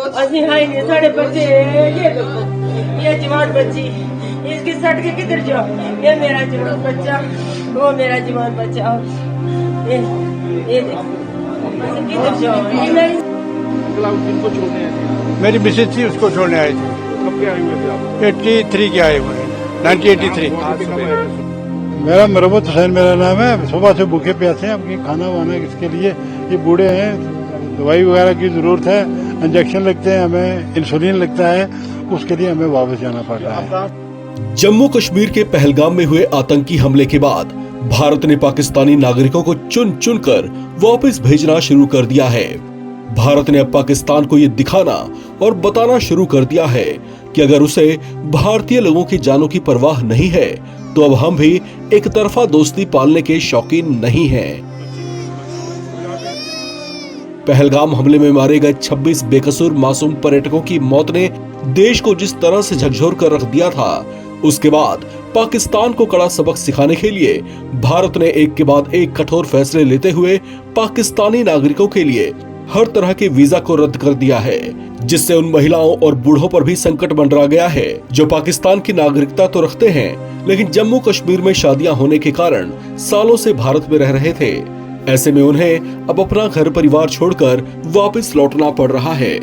असि हाई नहीं साढ़े बच्चे ये देखो ये जवान बच्ची इसकी सट के किधर जाओ ये मेरा जवान बच्चा वो मेरा जवान बच्चा ये देखो असि किधर जाओ ये मेरी किनको छोड़ने आए थे? मेरी मिसेज थी उसको छोड़ने आए थे। कब के आए हुए थे आप? 83 के आए हुए हैं, 1983। वहाँ से कब आए थे? मेरा मरबत हुसैन मेरा नाम है। सुबह से भूखे प्यासे हैं, अब खाना वाना किसके लिए, ये बूढ़े हैं, दवाई वगैरह की ज़रूरत है, इंजेक्शन लगते हैं, हमें इंसुलिन लगता है, उसके लिए हमें वापस जाना पड़ रहा है। जम्मू कश्मीर के पहलगाम में हुए आतंकी हमले के बाद भारत ने पाकिस्तानी नागरिकों को चुन चुन कर वापस भेजना शुरू कर दिया है। भारत ने अब पाकिस्तान को ये दिखाना और बताना शुरू कर दिया है कि अगर उसे भारतीय लोगों की जानों की परवाह नहीं है तो अब हम भी एक तरफा दोस्ती पालने के शौकीन नहीं हैं। पहलगाम हमले में मारे गए 26 बेकसूर मासूम पर्यटकों की मौत ने देश को जिस तरह से झकझोर कर रख दिया था, उसके बाद पाकिस्तान को कड़ा सबक सिखाने के लिए भारत ने एक के बाद एक कठोर फैसले लेते हुए पाकिस्तानी नागरिकों के लिए हर तरह के वीजा को रद्द कर दिया है, जिससे उन महिलाओं और बूढ़ों पर भी संकट मंडरा गया है जो पाकिस्तान की नागरिकता तो रखते हैं लेकिन जम्मू कश्मीर में शादियां होने के कारण सालों से भारत में रह रहे थे। ऐसे में उन्हें अब अपना घर परिवार छोड़कर वापस लौटना पड़ रहा है।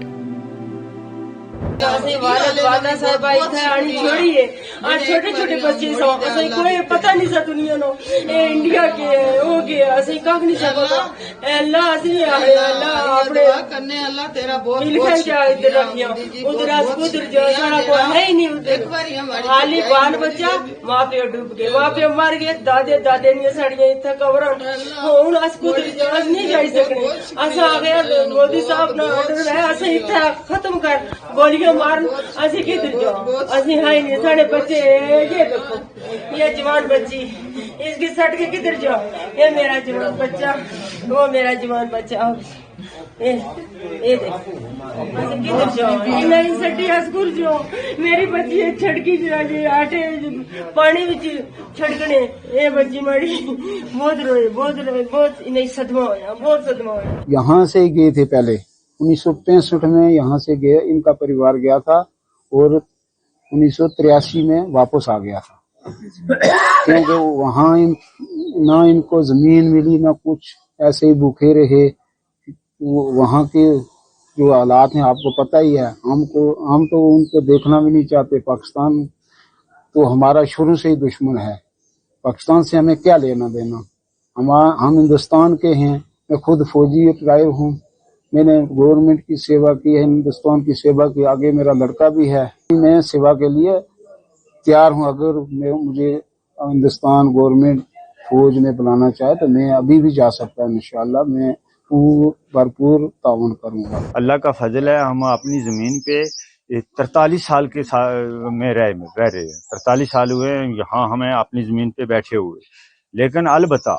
छोड़िए और छोटे छोटे बच्चे असं कोई पता नहीं सा दुनिया नो इंडिया के हो गया असं कख नहीं सकता अल्लाह असली अल्लाह अपने करने अल्लाह तेरा बहुत मिलकर जा इधर रखियो उधर आज उधर जो सारा कोई है ही नहीं उधर खाली बाल बच्चा माँ पे डूब गए माँ पे मर गए दादे दादे ने साड़ियां इतना कवरन हूं अस उधर जो अस नहीं जा सकने अस आ गया मोदी साहब ने ऑर्डर है असं इतना खत्म कर गोलियां मारन असि किधर जाओ असि हाई नहीं साढ़े बच्चे ये देखो ये जवान बच्ची इसकी सट के किधर जाओ ये मेरा जवान बच्चा वो मेरा जवान बच्चा ये देखो असि किधर जाओ ये मेरी सटी स्कूल जाओ मेरी बच्ची छड़की जी आटे पानी विच छड़कने ये बच्ची माड़ी बहुत रोए बहुत इन्हें सदमा होया बहुत सदमा होया। यहाँ से ही गए थे पहले 1965 में यहाँ से गए, इनका परिवार गया था और 1983 में वापस आ गया था क्योंकि वहाँ ना इनको जमीन मिली ना कुछ, ऐसे ही भूखे रहे। वहाँ के जो हालात हैं आपको पता ही है, हम तो उनको देखना भी नहीं चाहते। पाकिस्तान तो हमारा शुरू से ही दुश्मन है, पाकिस्तान से हमें क्या लेना देना। हम हिंदुस्तान के हैं, मैं खुद फौजी रिटायर हूँ, मैंने गवर्नमेंट की सेवा की है, हिंदुस्तान की सेवा की, आगे मेरा लड़का भी है। मैं सेवा के लिए तैयार हूँ, अगर मुझे हिंदुस्तान गवर्नमेंट फौज में बुलाना चाहे तो मैं अभी भी जा सकता हूँ। इंशाअल्लाह मैं भरपूर ताउन करूँगा। अल्लाह का फजल है, हम अपनी ज़मीन पे 43 साल के में रह रहे हैं। 43 साल हुए यहाँ हमें अपनी ज़मीन पे बैठे हुए, लेकिन अलबत्ता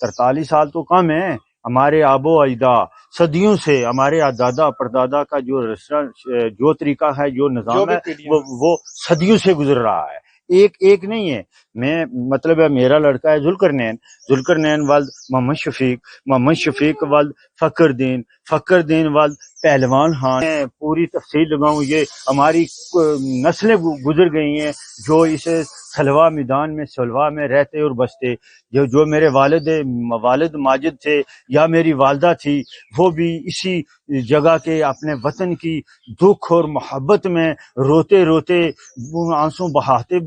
43 साल तो कम है। हमारे आबो अजदा सदियों से हमारे दादा परदादा का जो तरीका है, जो निज़ाम है, वो सदियों से गुजर रहा है। एक नहीं है। मैं मतलब है, मेरा लड़का है जुल्करनैन वल्द मोहम्मद शफीक वल्द फखरुद्दीन वल्द पहलवान खान। मैं पूरी तफसील लगाऊं, ये हमारी नस्लें गुजर गई हैं जो इस सलवा में रहते और बसते। जो मेरे वालिद माजिद थे या मेरी वालदा थी, वो भी इसी जगह के अपने वतन की दुख और मोहब्बत में रोते रोते आंसू बहाते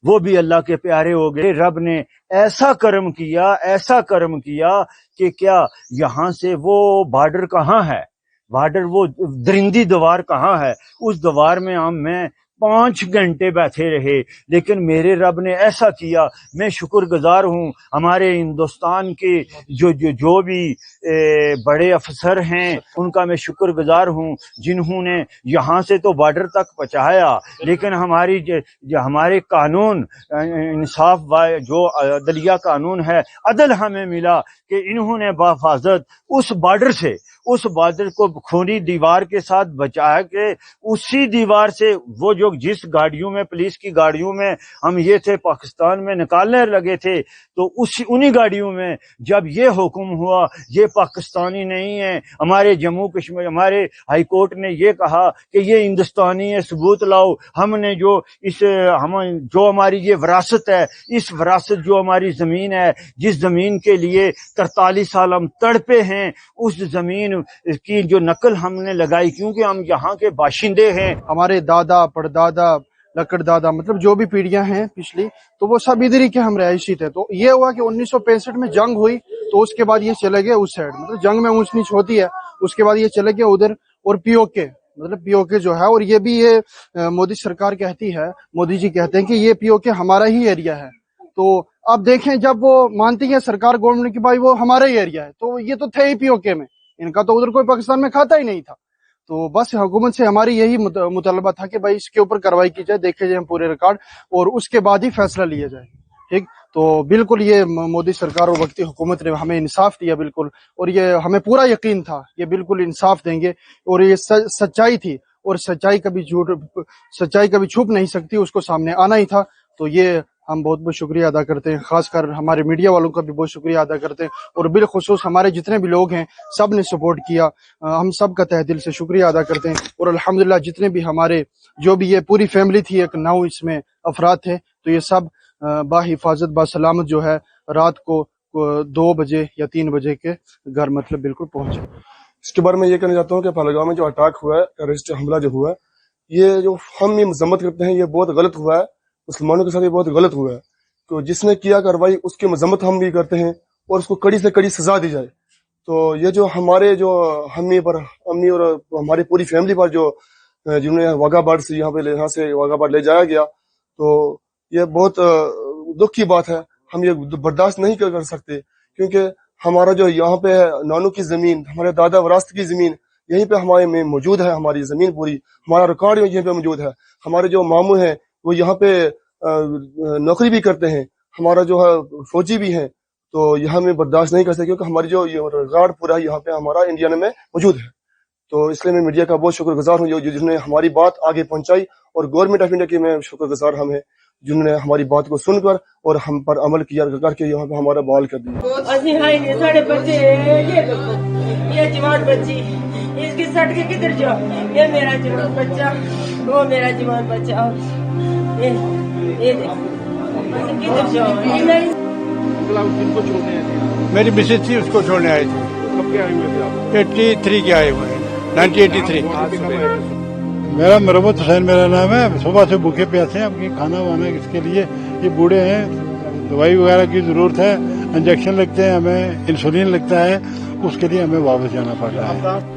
वो भी अल्लाह के प्यारे हो गए। रब ने ऐसा करम किया कि क्या यहाँ से वो बॉर्डर कहाँ है, वो दरिंदी दीवार कहाँ है। उस दीवार में मैं 5 घंटे बैठे रहे, लेकिन मेरे रब ने ऐसा किया। मैं शुक्रगुजार हूँ हमारे हिंदुस्तान के जो भी बड़े अफसर हैं, उनका मैं शुक्रगुजार हूँ जिन्होंने यहाँ से तो बॉर्डर तक पहुँचाया, लेकिन हमारे कानून इंसाफ जो अदलिया कानून है, अदल हमें मिला कि इन्होंने बाफाजत उस उस बॉर्डर को खूनी दीवार के साथ बचा के उसी दीवार से वो जो जिस गाड़ियों में पुलिस की गाड़ियों में हम ये थे पाकिस्तान में निकालने लगे थे, तो उन्हीं गाड़ियों में जब ये हुक्म हुआ ये पाकिस्तानी नहीं है, हमारे जम्मू कश्मीर हमारे हाई कोर्ट ने ये कहा कि ये हिंदुस्तानी है, सबूत लाओ। हमने जो जो हमारी ये विरासत है, इस विरासत जो हमारी जमीन है, जिस जमीन के लिए 43 साल हम तड़पे हैं, उस जमीन की जो नकल हमने लगाई, क्योंकि हम यहाँ के बाशिंदे हैं। हमारे दादा परदादा लकड़ दादा मतलब जो भी पीढ़ियां हैं पिछली, तो वो सब इधर ही के हम रहायशी थे। तो ये हुआ कि 1965 में जंग हुई, तो उसके बाद ये चले गए उस साइड, मतलब जंग में ऊंच नीच होती है, उसके बाद ये चले गए उधर। और पीओके मतलब पीओके जो है, और ये भी ये मोदी सरकार कहती है, मोदी जी कहते हैं कि ये पीओके हमारा ही एरिया है। तो अब देखें जब वो मानती है सरकार गवर्नमेंट की, भाई वो हमारा ही एरिया है, तो ये तो थे ही पीओके में, इनका तो उधर कोई पाकिस्तान में खाता ही नहीं था। तो बस हुकूमत से हमारी यही मुतालबा था कि भाई इसके ऊपर कार्रवाई की जाए, देखे जाए पूरे रिकॉर्ड, और उसके बाद ही फैसला लिया जाए। ठीक, तो बिल्कुल ये मोदी सरकार और वक्ती हुकूमत ने हमें इंसाफ दिया बिल्कुल, और ये हमें पूरा यकीन था ये बिल्कुल इंसाफ देंगे, और ये सच्चाई थी, और सच्चाई कभी छुप नहीं सकती, उसको सामने आना ही था। तो ये हम बहुत बहुत शुक्रिया अदा करते हैं, खासकर हमारे मीडिया वालों का भी बहुत शुक्रिया अदा करते हैं, और बिलखुसूस हमारे जितने भी लोग हैं सब ने सपोर्ट किया, हम सब का तहे दिल से शुक्रिया अदा करते हैं। और अल्हम्दुलिल्लाह जितने भी हमारे जो भी ये पूरी फैमिली थी, एक 9 इसमें अफराद थे, तो ये सब बाहिफाजत बासलामत जो है रात को 2 बजे या 3 बजे के घर मतलब बिल्कुल पहुंचे। इसके बारे में ये कहना चाहता हूँ कि पहलगाम में जो अटैक हुआ है, टेररिस्ट हमला जो हुआ है, ये जो हम ये मजम्मत करते हैं, ये बहुत गलत हुआ है, मुसलमानों के साथ ये बहुत गलत हुआ है। तो जिसने किया कार्रवाई उसकी मजम्मत हम भी करते हैं, और उसको कड़ी से कड़ी सजा दी जाए। तो ये जो हमारे जो अम्मी और हमारी पूरी फैमिली पर जो जिन्होंने वाघा बॉर्डर से यहाँ से वाघा बॉर्डर ले जाया गया, तो ये बहुत दुख की बात है। हम ये बर्दाश्त नहीं कर सकते, क्योंकि हमारा जो यहाँ पे नानू की जमीन, हमारे दादा वरासत की जमीन यहीं पे हमारे में मौजूद है, हमारी जमीन पूरी, हमारा रिकॉर्ड यहीं पे मौजूद है। हमारे जो मामू हैं वो यहाँ पे नौकरी भी करते हैं, हमारा जो है फौजी भी हैं, तो यहाँ में बर्दाश्त नहीं कर सकते, क्योंकि हमारी जो रिकॉर्ड पूरा यहाँ पे हमारा इंडिया में मौजूद है। तो इसलिए मैं मीडिया का बहुत शुक्रगुजार हूँ जिन्होंने हमारी बात आगे पहुंचाई, और गवर्नमेंट ऑफ इंडिया की मैं शुक्रगुजार हम है जिन्होंने हमारी बात को सुनकर और हम पर अमल किया करके यहाँ पे हमारा बहाल कर दिया। ये जवान बच्ची, इसकी सट के किधर जाओ, ये मेरा जवान बच्चा, वो मेरा जवान बच्चा, ये किधर जाओ, किनको छोड़ने आए थे? मेरी मिसेज थी, उसको छोड़ने आए थे। कब के आए हुए थे आप? 83 के आए हुए हैं, 1983। आज कब आए थे? मेरा मरबत हुसैन मेरा नाम है। सुबह से भूखे प्यासे हैं, अब खाना वाना किसके लिए, ये बूढ़े हैं, दवाई वगैरह की जरूरत है, इंजेक्शन लगते हैं, हमें इंसुलिन लगता है, उसके लिए हमें वापस जाना पड़ रहा है।